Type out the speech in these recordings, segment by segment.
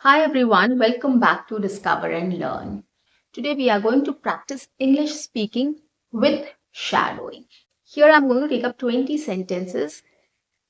Hi everyone, welcome back to Discover and Learn. Today we are going to practice English speaking with shadowing. Here I'm going to take up 20 sentences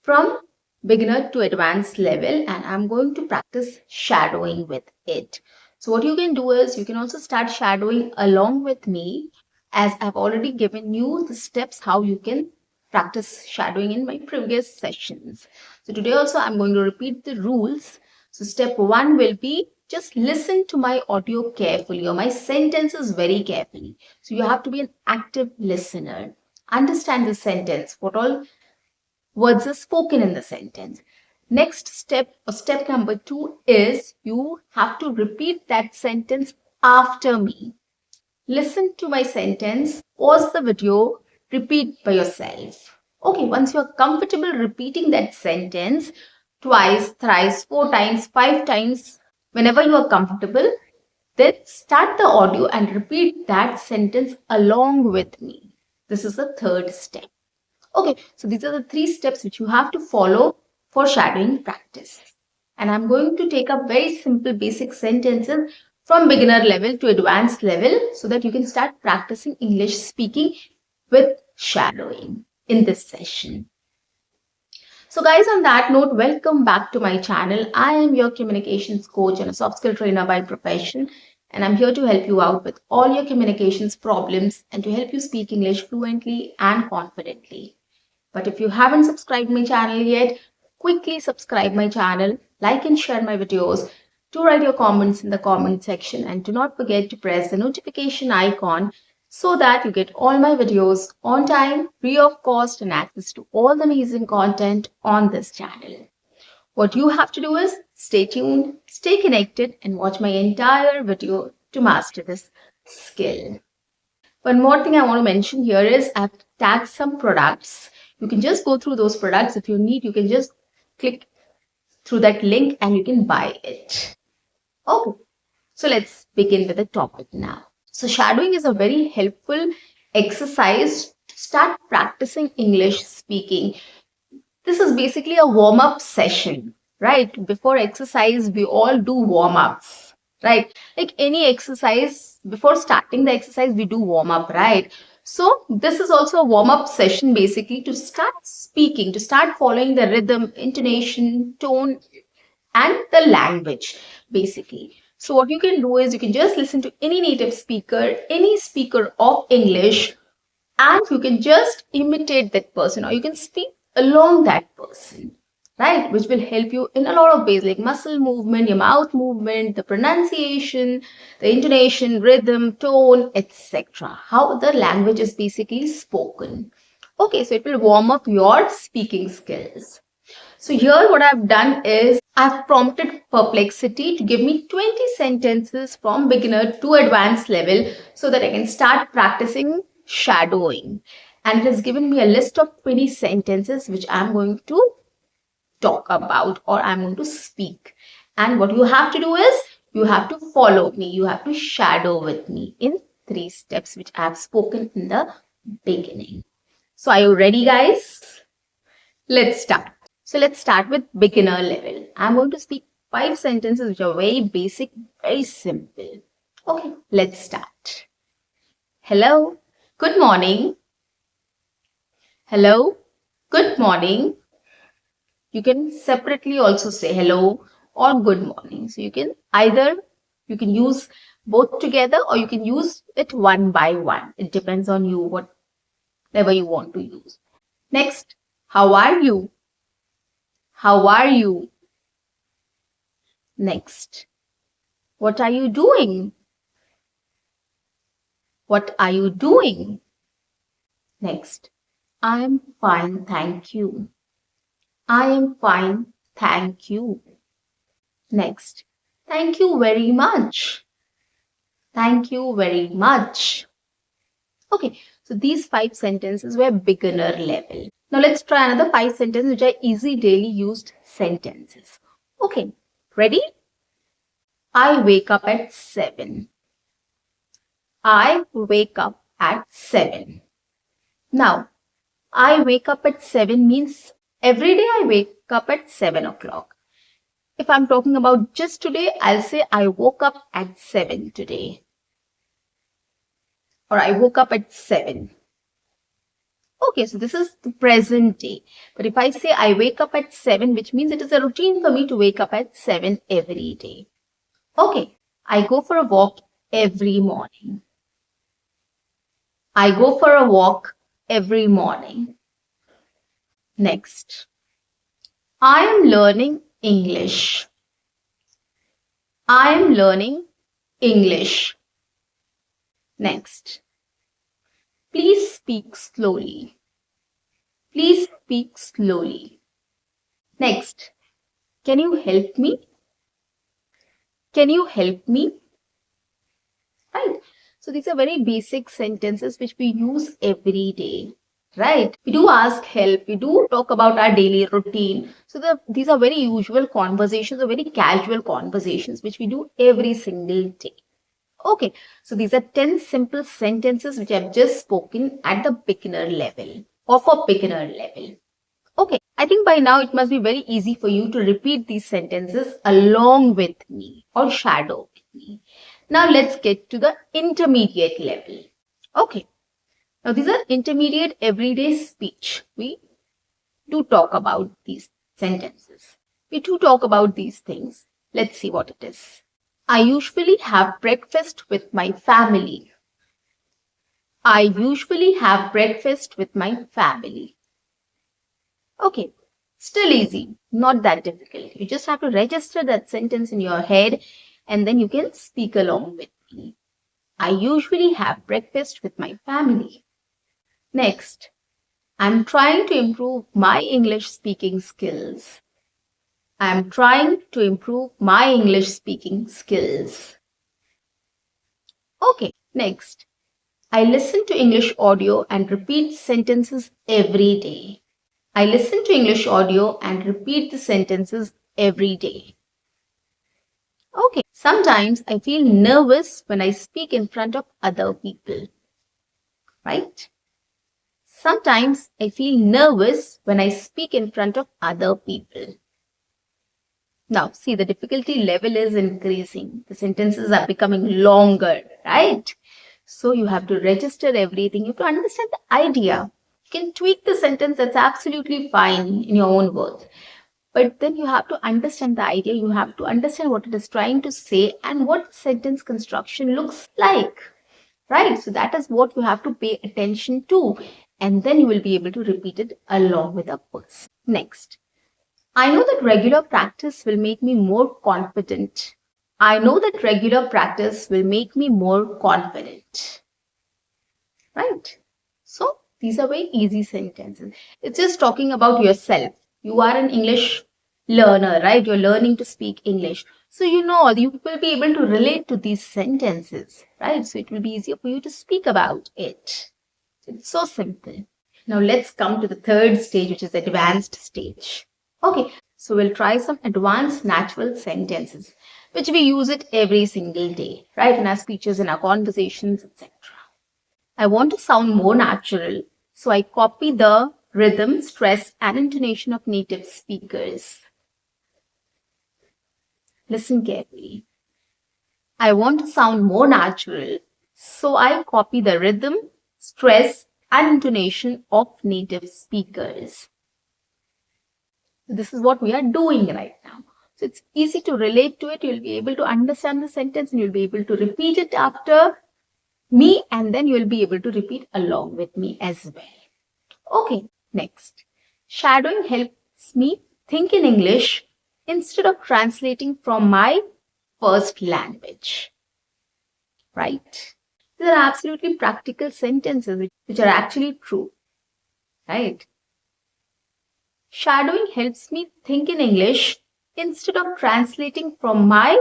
from beginner to advanced level and I'm going to practice shadowing with it. So what you can do is you can also start shadowing along with me as I've already given you the steps how you can practice shadowing in my previous sessions. So today also I'm going to repeat the rules. So step 1 will be just listen to my audio carefully or my sentences very carefully. So you have to be an active listener. Understand the sentence, what all words are spoken in the sentence. Next step, or step number 2, is you have to repeat that sentence after me. Listen to my sentence, pause the video, repeat by yourself. Okay, once you're comfortable repeating that sentence twice, thrice, 4 times, 5 times, whenever you are comfortable, then start the audio and repeat that sentence along with me. This is the third step. Okay, so these are the 3 steps which you have to follow for shadowing practice. And I'm going to take up very simple basic sentences from beginner level to advanced level so that you can start practicing English speaking with shadowing in this session. So guys, on that note, welcome back to my channel. I am your communications coach and a soft skill trainer by profession. And I'm here to help you out with all your communications problems and to help you speak English fluently and confidently. But if you haven't subscribed my channel yet, quickly subscribe my channel, like and share my videos, do write your comments in the comment section and do not forget to press the notification icon so that you get all my videos on time, free of cost and access to all the amazing content on this channel. What you have to do is stay tuned, stay connected and watch my entire video to master this skill. One more thing I want to mention here is I've tagged some products. You can just go through those products. If you need, you can just click through that link and you can buy it. Okay, so let's begin with the topic now. So shadowing is a very helpful exercise to start practicing English speaking. This is basically a warm-up session, right? Before exercise, we all do warm-ups, right? Like any exercise, before starting the exercise, we do warm-up, right? So this is also a warm-up session basically to start speaking, to start following the rhythm, intonation, tone, and the language basically. So what you can do is you can just listen to any native speaker, any speaker of English, and you can just imitate that person or you can speak along that person, right? Which will help you in a lot of ways like muscle movement, your mouth movement, the pronunciation, the intonation, rhythm, tone, etc. How the language is basically spoken. Okay, so it will warm up your speaking skills. So here what I've done is I've prompted Perplexity to give me 20 sentences from beginner to advanced level so that I can start practicing shadowing. And it has given me a list of 20 sentences which I'm going to talk about or I'm going to speak. And what you have to do is you have to follow me. You have to shadow with me in 3 steps which I've spoken in the beginning. So are you ready, guys? Let's start. So let's start with beginner level. I'm going to speak 5 sentences which are very basic, very simple. Okay, let's start. Hello, good morning. Hello, good morning. You can separately also say hello or good morning. So you can use both together or you can use it one by one. It depends on you, whatever you want to use. Next, how are you? How are you? Next, what are you doing? What are you doing? Next, I am fine, thank you. I am fine, thank you. Next, thank you very much. Thank you very much. Okay, so these 5 sentences were beginner level. Now let's try another 5 sentences which are easy daily used sentences. Okay, ready? I wake up at 7. I wake up at 7. Now, I wake up at 7 means every day I wake up at 7 o'clock. If I'm talking about just today, I'll say I woke up at 7 today. Or I woke up at 7. Okay, so this is the present day. But if I say I wake up at 7, which means it is a routine for me to wake up at 7 every day. Okay, I go for a walk every morning. I go for a walk every morning. Next, I am learning English. I am learning English. Next, please speak slowly. Please speak slowly. Next, can you help me? Can you help me? Right. So these are very basic sentences which we use every day. Right. We do ask help. We do talk about our daily routine. So these are very usual conversations or very casual conversations which we do every single day. Okay. So these are 10 simple sentences which I've just spoken at the beginner level or for beginner level. Okay. I think by now it must be very easy for you to repeat these sentences along with me or shadow with me. Now let's get to the intermediate level. Okay. Now, these are intermediate everyday speech. We do talk about these sentences. We do talk about these things. Let's see what it is. I usually have breakfast with my family. I usually have breakfast with my family. Okay, still easy, not that difficult. You just have to register that sentence in your head and then you can speak along with me. I usually have breakfast with my family. Next, I'm trying to improve my English speaking skills. I'm trying to improve my English speaking skills. Okay, next. I listen to English audio and repeat sentences every day. I listen to English audio and repeat the sentences every day. Okay, sometimes I feel nervous when I speak in front of other people. Right? Sometimes I feel nervous when I speak in front of other people. Now, see, the difficulty level is increasing. The sentences are becoming longer, right? So you have to register everything. You have to understand the idea. You can tweak the sentence, that's absolutely fine in your own words. But then you have to understand the idea. You have to understand what it is trying to say and what sentence construction looks like. Right? So that is what you have to pay attention to. And then you will be able to repeat it along with a person. Next. I know that regular practice will make me more confident. I know that regular practice will make me more confident. Right? So these are very easy sentences. It's just talking about yourself. You are an English learner, right? You're learning to speak English. So you will be able to relate to these sentences, right? So it will be easier for you to speak about it. It's so simple. Now let's come to the third stage, which is advanced stage. Okay, so we'll try some advanced natural sentences, which we use it every single day, right? In our speeches, in our conversations, etc. I want to sound more natural, so I copy the rhythm, stress, and intonation of native speakers. Listen carefully. I want to sound more natural, so I copy the rhythm, stress, and intonation of native speakers. This is what we are doing right now. So it's easy to relate to it. You'll be able to understand the sentence and you'll be able to repeat it after me, and then you'll be able to repeat along with me as well. Okay, next. Shadowing helps me think in English instead of translating from my first language. Right? These are absolutely practical sentences which are actually true. Right? Shadowing helps me think in English instead of translating from my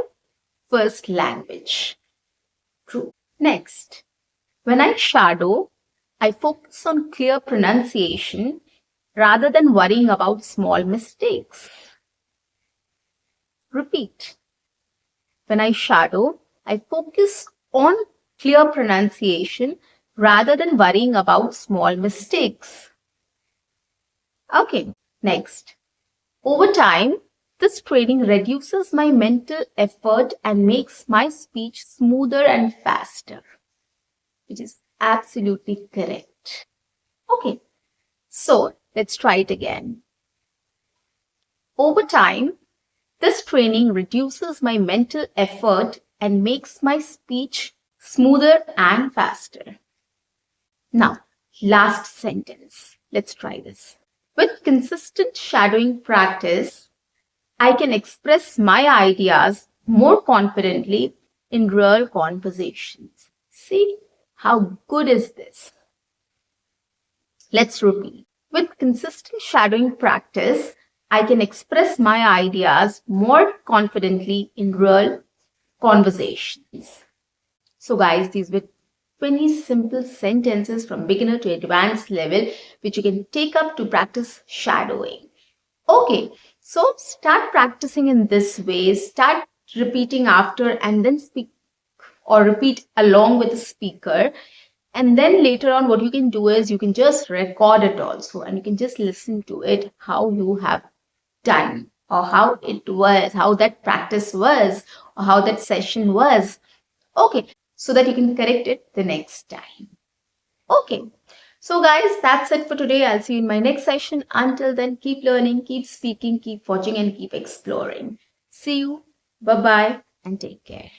first language. True. Next, when I shadow, I focus on clear pronunciation rather than worrying about small mistakes. Repeat. When I shadow, I focus on clear pronunciation rather than worrying about small mistakes. Okay, next. Over time, This training reduces my mental effort and makes my speech smoother and faster, which is absolutely correct. Okay, so let's try it again. Over time, this training reduces my mental effort and makes my speech smoother and faster. Now, last sentence. Let's try this. With consistent shadowing practice, I can express my ideas more confidently in real conversations. See, how good is this? Let's repeat. With consistent shadowing practice, I can express my ideas more confidently in real conversations. So, guys, these were 20 simple sentences from beginner to advanced level, which you can take up to practice shadowing. Okay, so start practicing in this way. Start repeating after and then speak or repeat along with the speaker. And then later on, what you can do is you can just record it also and you can just listen to it, how you have done or how it was, how that practice was, or how that session was. Okay, so that you can correct it the next time. Okay, so guys, that's it for today. I'll see you in my next session. Until then, keep learning, keep speaking, keep watching, and keep exploring. See you. Bye bye, and take care.